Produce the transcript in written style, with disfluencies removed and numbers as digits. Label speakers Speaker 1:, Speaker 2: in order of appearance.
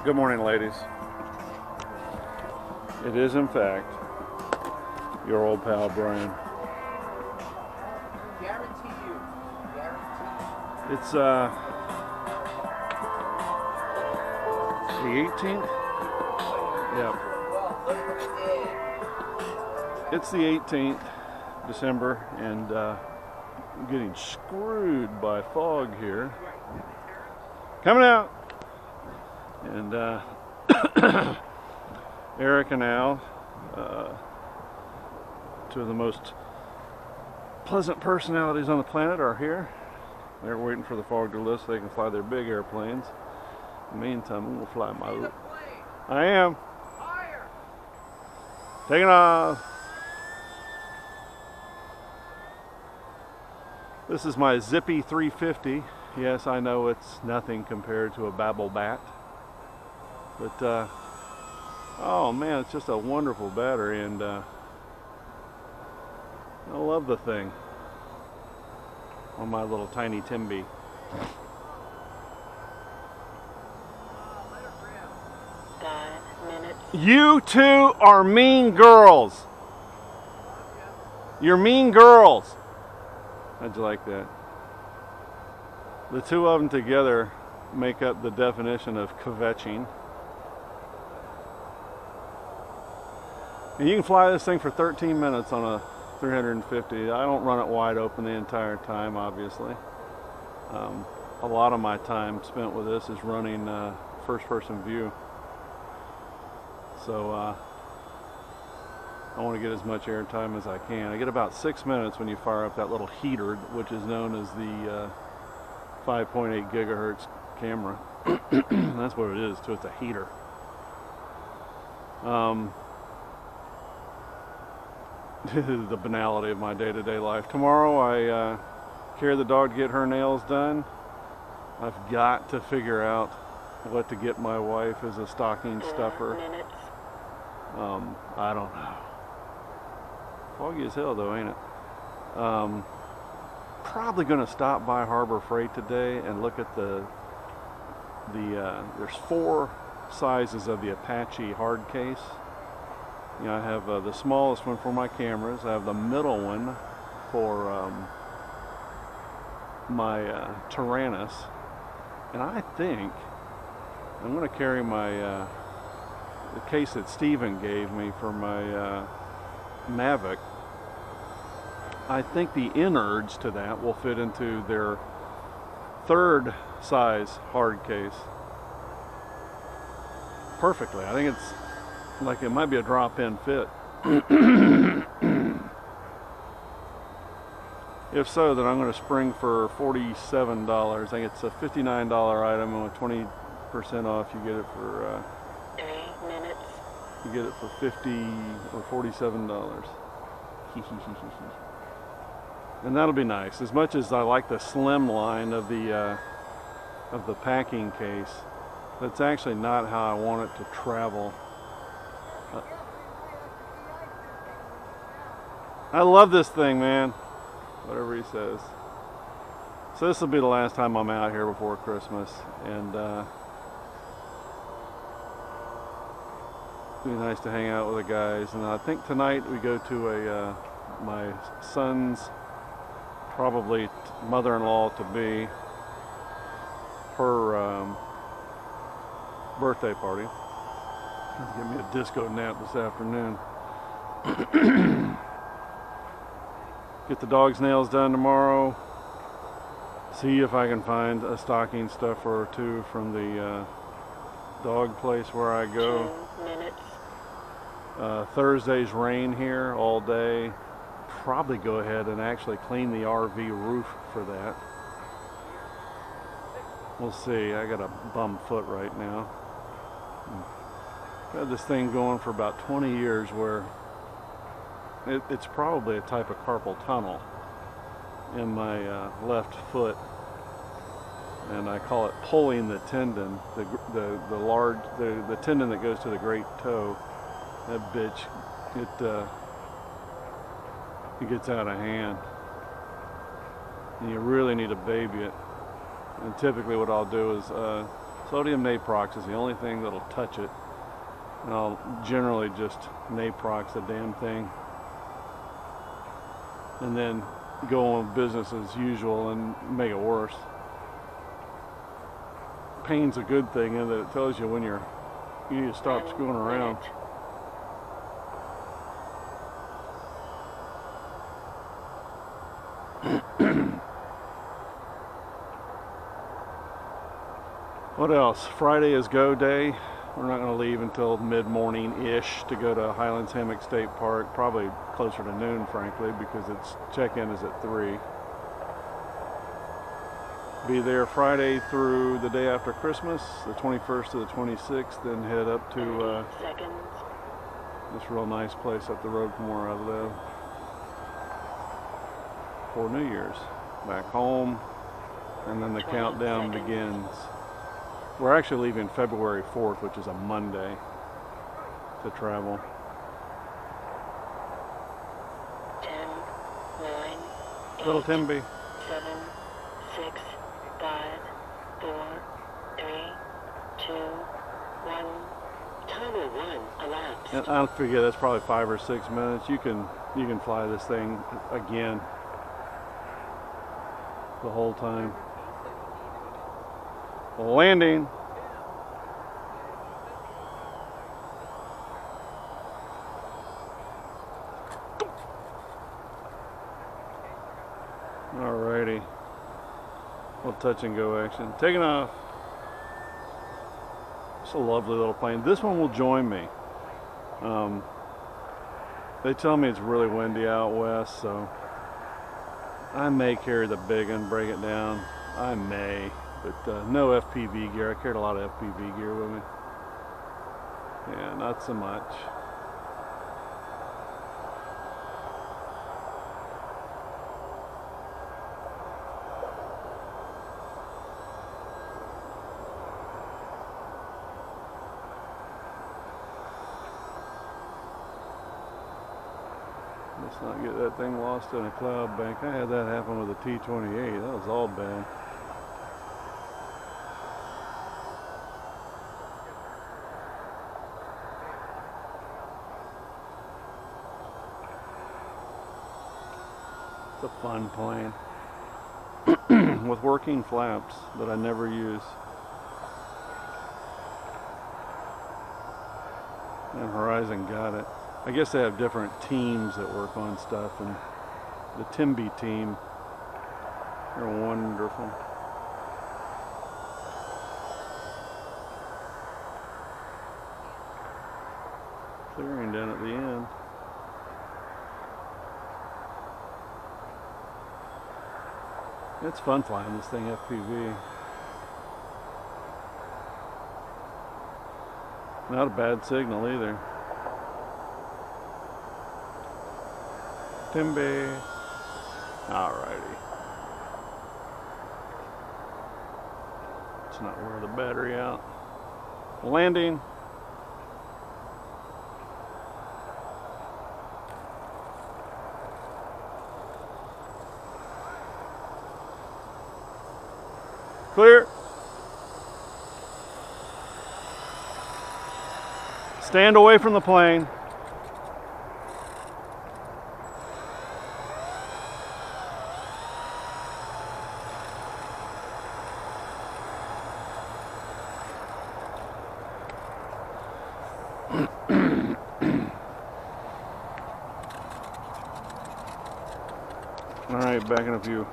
Speaker 1: Good morning, ladies. It is, in fact, your old pal Brian.
Speaker 2: Guarantee you.
Speaker 1: It's the 18th? Yep. It's the 18th December, and I'm getting screwed by fog here. Coming out! And Eric and Al, two of the most pleasant personalities on the planet, are here. They're waiting for the fog to lift so they can fly their big airplanes. In the meantime, I'm going to fly my little. I am. Taking off. This is my Zippy 350. Yes, I know it's nothing compared to a Babel bat. But, oh man, it's just a wonderful battery, and I love the thing on my little tiny Timby. You two are mean girls. You're mean girls. How'd you like that? The two of them together make up the definition of kvetching. And you can fly this thing for 13 minutes on a 350. I don't run it wide open the entire time, obviously. A lot of my time spent with this is running first-person view. So I want to get as much air time as I can. I get about 6 minutes when you fire up that little heater, which is known as the 5.8 gigahertz camera. That's what it is, too. It's a heater. The banality of my day-to-day life. Tomorrow I carry the dog to get her nails done. I've got to figure out what to get my wife as a stocking stuffer. I don't know. Foggy as hell though, ain't it? Probably going to stop by Harbor Freight today and look at there's 4 sizes of the Apache hard case. You know, I have the smallest one for my cameras. I have the middle one for my Tyrannus. And I think I'm going to carry my the case that Steven gave me for my Mavic. I think the innards to that will fit into their 3rd size hard case perfectly. I think it's like it might be a drop-in fit. If so, then I'm going to spring for $47. I think it's a $59 item, and with 20% off, you get it for
Speaker 3: 3 minutes.
Speaker 1: You get it for $50 or $47. And that'll be nice. As much as I like the slim line of the packing case, that's actually not how I want it to travel. I love this thing, man. Whatever he says. So this will be the last time I'm out here before Christmas, and it'll be nice to hang out with the guys. And I think tonight we go to my son's probably mother-in-law to be her birthday party. Give me a disco nap this afternoon. Get the dog's nails done tomorrow. See if I can find a stocking stuffer or 2 from the dog place where I go.
Speaker 3: 2 minutes.
Speaker 1: Thursday's rain here all day. Probably go ahead and actually clean the RV roof for that. We'll see. I got a bum foot right now. I've had this thing going for about 20 years where it's probably a type of carpal tunnel in my left foot, and I call it pulling the tendon, the tendon that goes to the great toe. That bitch, it gets out of hand, and you really need to baby it. And typically what I'll do is Sodium naprox is the only thing that'll touch it. And I'll generally just naprox the damn thing. And then go on business as usual and make it worse. Pain's a good thing in that it tells you when you need to stop screwing around. What else? Friday is go day. We're not going to leave until mid-morning-ish to go to Highlands Hammock State Park. Probably closer to noon, frankly, because its check-in is at 3. Be there Friday through the day after Christmas, the 21st to the 26th, then head up to this real nice place up the road from where I live for New Year's. Back home, and then the countdown begins. We're actually leaving February 4th, which is a Monday, to travel.
Speaker 2: 10, 9, 8,
Speaker 1: Little Timby.
Speaker 2: 7, 6, 5, 4, 3, 2, 1. Timer 1 elapsed.
Speaker 1: And I figure that's probably 5 or 6 minutes. You can fly this thing again the whole time. Landing. Alrighty. Little touch and go action. Taking off. It's a lovely little plane. This one will join me. They tell me it's really windy out west, so I may carry the big one, break it down. I may. But no FPV gear. I carried a lot of FPV gear with me. Yeah, not so much. Let's not get that thing lost in a cloud bank. I had that happen with a T-28. That was all bad. It's a fun plane with working flaps that I never use. And Horizon got it. I guess they have different teams that work on stuff, and the Timby team, they're wonderful. Clearing down at the end. It's fun flying this thing FPV. Not a bad signal either. Timby. Alrighty. Let's not wear the battery out. Landing. Clear. Stand away from the plane. All right, back in a few.